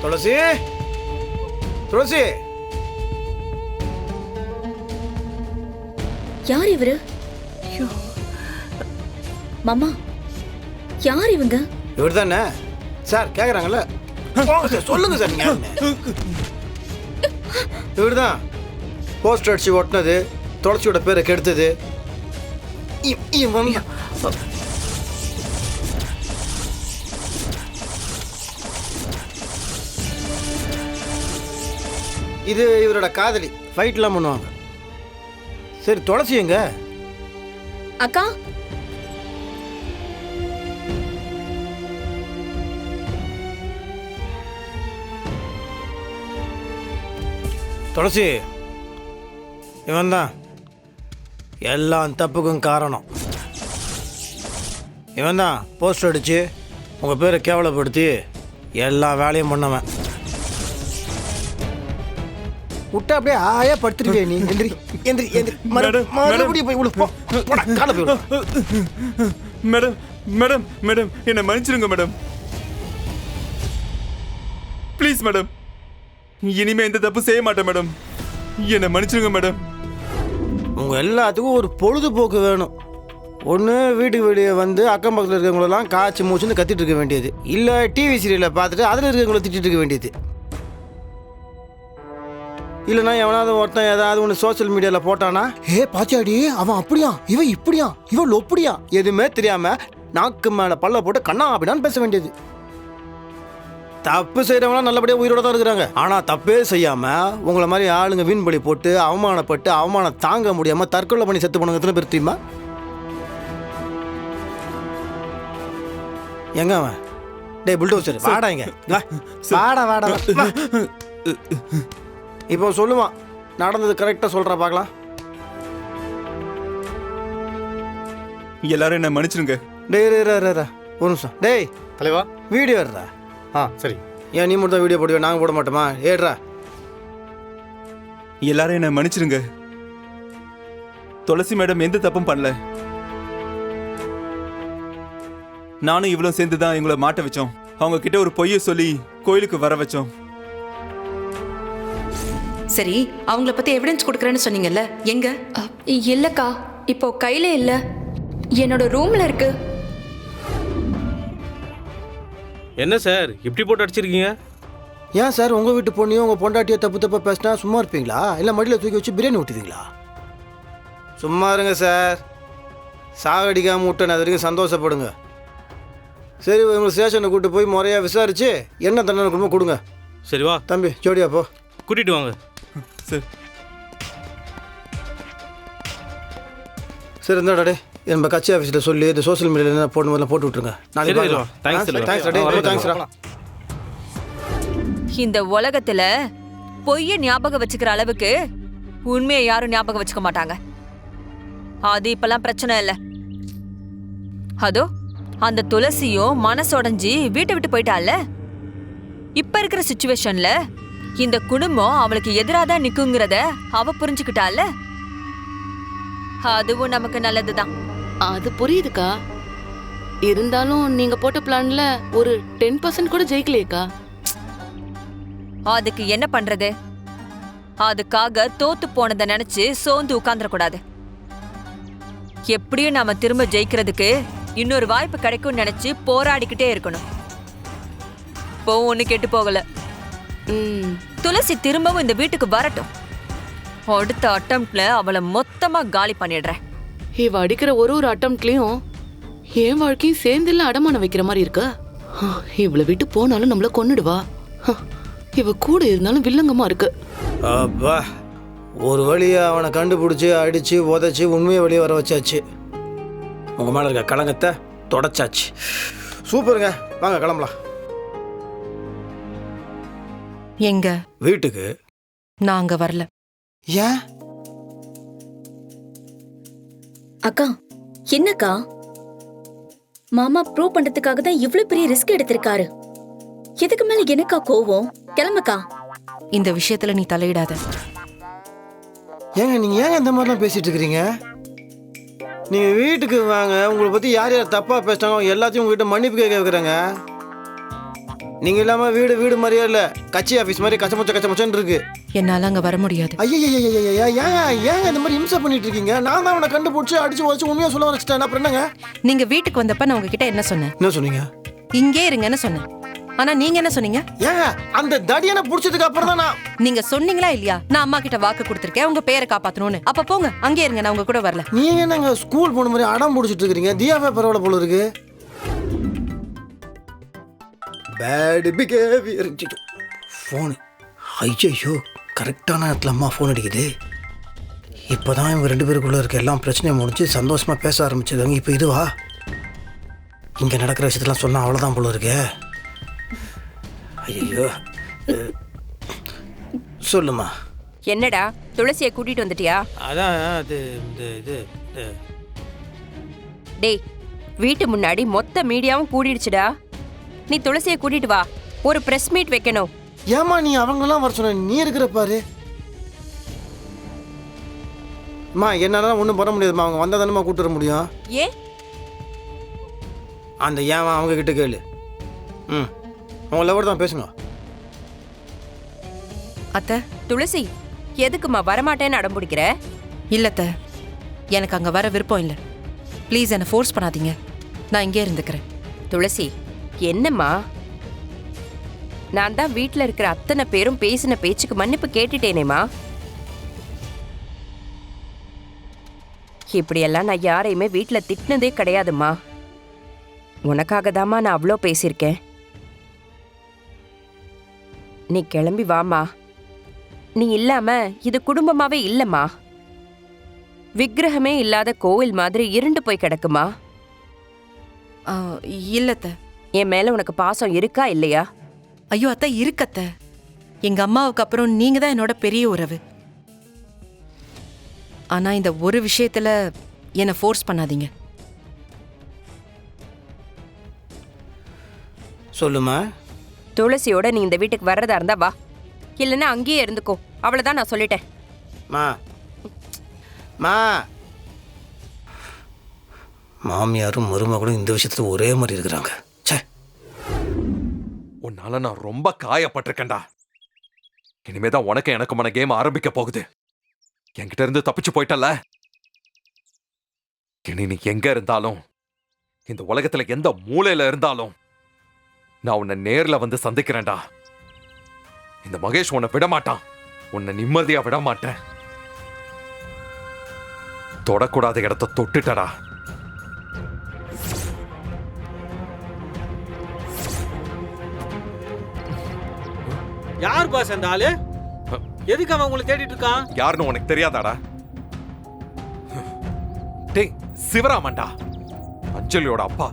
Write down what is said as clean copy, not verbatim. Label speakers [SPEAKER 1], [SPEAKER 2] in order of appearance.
[SPEAKER 1] துளசி, துளசி.
[SPEAKER 2] யார் இவரு? மாமா, யார் இவங்க?
[SPEAKER 1] இவர் தானே சார்? கேக்குறாங்கல்ல, சொல்லுங்க சார். இவர் தான் போஸ்டர் அடிச்சு ஒட்டினது, துளசியோட பேரை கெடுத்தது. இது இவரோட காதலி, ஃபைட்லாம் பண்ணுவாங்க. சரி, துளசி எங்க?
[SPEAKER 2] அக்கா,
[SPEAKER 1] துளசி, இவன் தான் எல்லாம் தப்புக்கும் காரணம். இவன் தான் போஸ்டர் அடிச்சு உங்கள் பேரை கேவலப்படுத்தி எல்லா வேலையும் பண்ணவன். விட்டா அப்படியே ஆயா படுத்துருவே நீ. எந்திரி எந்திரி எந்திரி, மறுபடியும் போய் உள்ள போ. காலை போய்
[SPEAKER 3] மேடம் மேடம் மேடம், என்னை மன்னிச்சிருங்க மேடம். ப்ளீஸ் மேடம், இனிமே எந்த தப்பு செய்ய மாட்டேன் மேடம். என்னை மன்னிச்சிருங்க மேடம்.
[SPEAKER 1] உங்கள் எல்லாத்துக்கும் ஒரு பொழுதுபோக்கு வேணும். ஒன்று வீட்டுக்கு வெளியே வந்து அக்கம் பக்கத்தில் இருக்கிறவங்களெல்லாம் காய்ச்சி மூச்சுன்னு கத்திட்டு இருக்க வேண்டியது, இல்லை டிவி சீரியலை பார்த்துட்டு அதில் இருக்கிறவங்கள திட்டிட்டு இருக்க வேண்டியது. இல்லைனா எவனாவது ஒருத்தன் ஏதாவது ஒன்று சோசியல் மீடியாவில் போட்டானா, பாச்சாடி அவன் அப்படியா, இவன் இப்படியா, இவன் லொப்படியா, எதுவுமே தெரியாமல் நாக்கு மேலே பல்ல போட்டு கண்ணா அப்படின்னான்னு பேச வேண்டியது. தப்பு செய்கிறவங்களாம் நல்லபடியாக உயிரோட தான் இருக்கிறாங்க. ஆனால் தப்பே செய்யாமல் உங்களை மாதிரி ஆளுங்க வீண்பலி போட்டு அவமானப்பட்டு அவமானம் தாங்க முடியாமல் தற்கொலை பண்ணி செத்து போனவங்க எத்தனை பேர் தெரியுமா? எங்க அவன்? டே புல்டோசர், வாடா இங்க, வாடா வாடா. இப்போ சொல்லுவான், நடந்தது கரெக்டாக சொல்கிறா பார்க்கலாம்.
[SPEAKER 3] எல்லாரும் என்ன மன்னிச்சிருங்க.
[SPEAKER 1] டேய் ஒரு நிமிஷம். டேய்
[SPEAKER 4] தலைவா,
[SPEAKER 1] வீடியோ எடுறா.
[SPEAKER 4] சரி.
[SPEAKER 1] ஏன் நீ மட்டும் தான் வீடியோ போடுவேன், நாங்கள் போட மாட்டோமா? ஏடுறா.
[SPEAKER 3] எல்லாரும் என்ன மன்னிச்சிருங்க. துளசி மேடம் எந்த தப்பும் பண்ணல. நானும் இவ்வளவு சேர்ந்து தான் எங்களை மாட்ட வச்சோம். அவங்க கிட்ட ஒரு பொய்யை சொல்லி கோயிலுக்கு வர வச்சோம்.
[SPEAKER 5] சரி, அவங்கள பத்தி எவிடன்ஸ் கொடுக்கறேன்னு சொன்னீங்கல்ல, எங்க?
[SPEAKER 2] இல்லக்கா, இப்போ கையில இல்ல, என்னோட ரூம்ல இருக்கு.
[SPEAKER 4] என்ன சார் இப்படி போட்டு அடிச்சிருக்கீங்க?
[SPEAKER 1] ஏன் சார் உங்கள் வீட்டு பொண்ணையும் உங்கள் பொண்டாட்டியை தப்பு தப்பாக பேசினா சும்மா இருப்பீங்களா? இல்லை மடியில் தூக்கி வச்சு பிரியாணி ஊட்டுவீங்களா? சும்மா இருங்க சார், சாகடிக்காமல் விட்டேன், அது வரைக்கும் சந்தோஷப்படுங்க. சரி, உங்களை ஸ்டேஷனை கூப்பிட்டு போய் முறையாக விசாரிச்சு என்ன தண்டனை கொடுமோ கொடுங்க.
[SPEAKER 4] சரி வா
[SPEAKER 1] தம்பி, ஜோடியா போ,
[SPEAKER 4] கூட்டிட்டு வாங்க.
[SPEAKER 3] சரி
[SPEAKER 1] சரி, இருந்தா டே நம்ம கட்சி ஆஃபீஸில் சொல்லி இந்த சோஷியல் மீடியாவில் என்ன போட்டு போட்டு விட்ருங்க.
[SPEAKER 6] இந்த உலகத்துல பொய்ய ஞாபகம் வச்சுக்கிற அளவுக்கு உண்மையை யாரும் ஞாபகம் வச்சுக்க மாட்டாங்க. அது இப்பெல்லாம் பிரச்சனை இல்ல. அதோ அந்த துளசியும் மனசொடைஞ்சி வீட்டை விட்டு போயிட்டால. இப்ப இருக்கிற சிச்சுவேஷன்ல இந்த குடும்பம் அவளுக்கு எதிராதான் நிக்குங்கிறத அவ புரிஞ்சுக்கிட்டால. அதுவும் நமக்கு நல்லதுதான்.
[SPEAKER 5] அது புரியுதுக்கா. இருந்தாலும் நீங்க போட்ட பிளான்ல ஒரு 10% கூட ஜெயிக்கலையேக்கா.
[SPEAKER 6] அதுக்கு என்ன பண்றது? அதுக்காக தோத்து போனதை நினைச்சு சோர்ந்து உட்கார்ந்துடக்கூடாது. எப்படியும் நாம திரும்ப ஜெயிக்கிறதுக்கு இன்னொரு வாய்ப்பு கிடைக்கும் நினைச்சு போராடிக்கிட்டே இருக்கணும். இப்போ ஒண்ணு கெட்டு போகல. துளசி திரும்பவும் இந்த வீட்டுக்கு வரட்டும். அடுத்த அட்டம்ப்ட்ல அவளை மொத்தமா காலி பண்ணிடுறேன்.
[SPEAKER 5] இவ அடிக்கிற ஒரு அட்டம்ப்ட்லயும் என் வாழ்க்கையும் சேர்ந்துல அடமானம் வைக்கிற மாதிரி இருக்கு. இவளை விட்டு போனாலும் நம்மள கொன்னுடுவா. இவ கூட இருந்தாலும் வில்லங்கமா இருக்கு.
[SPEAKER 1] அப்பா, ஒரு வழியா அவனை கண்டுபிடிச்சி அடிச்சு உதச்சி உண்மையை வெளியே வர வச்சாச்சு. உங்க மேல இருக்க கலங்கத்தை தொடச்சாச்சு. சூப்பருங்க, வாங்க கிளம்பலாம்.
[SPEAKER 7] எங்க
[SPEAKER 1] வீட்டுக்கு?
[SPEAKER 7] நாங்க வரல.
[SPEAKER 1] ஏன்
[SPEAKER 2] அக்கா? என்னக்கா? மாமா ப்ரூவ் பண்றதுக்காக தான் இவ்ளோ பெரிய ரிஸ்க் எடுத்திருக்காரு. எதுக்கு மேல எனக்கா கோவம்? கிளம்புக்கா.
[SPEAKER 7] இந்த விஷயத்துல நீ தலையிடாத.
[SPEAKER 1] ஏங்க நீங்க ஏங்க இந்த மாதிரிலாம் பேசிட்டு இருக்கிறீங்க? நீங்க வீட்டுக்கு வாங்க, உங்களை பத்தி யார் யார் தப்பா பேசினாங்க எல்லாத்தையும் உங்ககிட்ட மன்னிப்பு கேட்க வைக்கிறாங்க. நீங்க இல்லாம வீடு வீடு மாதிரியே இல்ல, கட்சி ஆபீஸ் மாதிரி கச்சமுச்சன்னு இருக்கு.
[SPEAKER 7] என்னால அங்க வர முடியாது.
[SPEAKER 1] ஐயா ஏங்க இந்த மாதிரி இம்சை பண்ணிட்டு இருக்கீங்க? நான் தான் அவனை கண்டுபிடிச்சு அடிச்சு வச்சு உண்மையா சொல்ல வச்சுட்டேன். அப்புறம் என்னங்க?
[SPEAKER 7] நீங்க வீட்டுக்கு வந்தப்ப நான் உங்ககிட்ட என்ன சொன்னேன்?
[SPEAKER 1] என்ன சொன்னீங்க?
[SPEAKER 7] இங்கே இருங்கன்னு சொன்னேன். ஆனா நீங்க என்ன சொன்னீங்க?
[SPEAKER 1] ஏங்க அந்த தடியனை புடிச்சதுக்கு அப்புறம் தான் நான்
[SPEAKER 7] நீங்க சொன்னீங்களா இல்லையா நான் அம்மா கிட்ட வாக்கு கொடுத்திருக்கேன் உங்க பேரை காப்பாத்தணும்னு? அப்ப போங்க, அங்கே இருங்க, நான் உங்க கூட வரல.
[SPEAKER 1] நீங்க என்னங்க ஸ்கூல் போன மாதிரி அடம் பிடிச்சிட்டு இருக்கீங்க? தியாவே பரவாயில்ல போல இருக்கு. Bad behaviour. ஃபோனு ஐயோ, கரெக்டான இடத்துல அம்மா ஃபோன் அடிக்குது. இப்போ தான் இவங்க 2 பேருக்குள்ளே இருக்க எல்லாம் பிரச்சனையை முடிச்சு சந்தோஷமாக பேச ஆரம்பிச்சிருக்காங்க. இப்போ இதுவா இங்கே நடக்கிற விஷயத்தெல்லாம் சொன்னால் அவ்வளோதான் போல இருக்கே. ஐயோ, சொல்லுமா.
[SPEAKER 8] என்னடா துளசியை கூட்டிட்டு வந்துட்டியா?
[SPEAKER 4] அதான் அது இது
[SPEAKER 8] டேய், வீட்டு முன்னாடி மொத்த மீடியாவும் கூடிடுச்சுடா. நீ துளசியை கூட்டிட்டு வா, ஒரு பிரஸ் மீட் வைக்கணும்.
[SPEAKER 1] ஏமா நீ அவங்களாம் வர சொன்ன? நீ இருக்கிற பாரு. அம்மா என்னால ஒன்றும் பண்ண முடியாதுமா. அவங்க வந்தால் தானே கூட்டு வர முடியும்.
[SPEAKER 8] ஏன்?
[SPEAKER 1] அந்த ஏன் அவங்க கிட்ட கேளு. அவங்க லவர் தான் பேசுங்க.
[SPEAKER 7] அத்தை,
[SPEAKER 8] துளசி எதுக்குமா வரமாட்டேன்னு அடம் பிடிக்கிற?
[SPEAKER 7] இல்லத்த, எனக்கு அங்க வர விருப்பம் இல்லை. ப்ளீஸ் என்னை ஃபோர்ஸ் பண்ணாதீங்க, நான் இங்கே இருந்துக்கிறேன்.
[SPEAKER 8] துளசி என்னம்மா, நான் தான் வீட்ல இருக்கிற அத்தனை பேரும் பேசின பேச்சுக்கு மன்னிப்பு கேட்டுட்டேனேமா. இப்படியெல்லாம் நான் யாரையுமே வீட்ல திட்டினதே கிடையாதும்மா. உனக்காக தாம்மா நான் அவ்வளோ பேசியிருக்கேன். நீ கிளம்பி வாமா. நீ இல்லாம இது குடும்பமாவே இல்லம்மா. விக்கிரகமே இல்லாத கோவில் மாதிரி இருண்டு போய் கிடக்குமா.
[SPEAKER 7] இல்லத்த.
[SPEAKER 8] என் மேல உனக்கு பாசம் இருக்கா இல்லையா?
[SPEAKER 7] ஐயோ அத்தை, இருக்கத்த. எங்க அம்மாவுக்கு அப்புறம் நீங்க தான் என்னோட பெரிய உறவு. ஆனா இந்த ஒரு விஷயத்துல என்னை ஃபோர்ஸ் பண்ணாதீங்க.
[SPEAKER 1] சொல்லுமா.
[SPEAKER 8] துளசியோட நீ இந்த வீட்டுக்கு வர்றதா இருந்தா வா, இல்லைன்னா அங்கேயே இருந்துக்கோ. அவ்வளவுதான், நான் சொல்லிட்டேன்.
[SPEAKER 1] மா மா மாமியாரும் மருமகளும் இந்த விஷயத்துல ஒரே மாதிரி இருக்கிறாங்க. சே,
[SPEAKER 9] உன்னால நான் ரொம்ப காயப்பட்டிருக்கேன்டா. இனிமேதான் உனக்கு எனக்குமான கேம் ஆரம்பிக்க போகுது. என்கிட்ட இருந்து தப்பிச்சு போயிட்டல. இனி நீ எங்க இருந்தாலும், இந்த உலகத்துல எந்த மூலையில இருந்தாலும், நான் உன்னை நேர்ல வந்து சந்திக்கிறேன்டா. இந்த மகேஷ் உன்னை விட மாட்டான். உன்னை நிம்மதியா விட மாட்டேன். தொடக்கூடாத இடத்த தொட்டுட்டடா.
[SPEAKER 4] யார் பாஸ் அந்த ஆளு? எதுக்கு அவன் உங்களை தேடிட்டு இருக்கான்?
[SPEAKER 9] யாருன்னு உனக்கு தெரியாதாடா? டேய், சிவராமன்டா, அஞ்சலியோட அப்பா.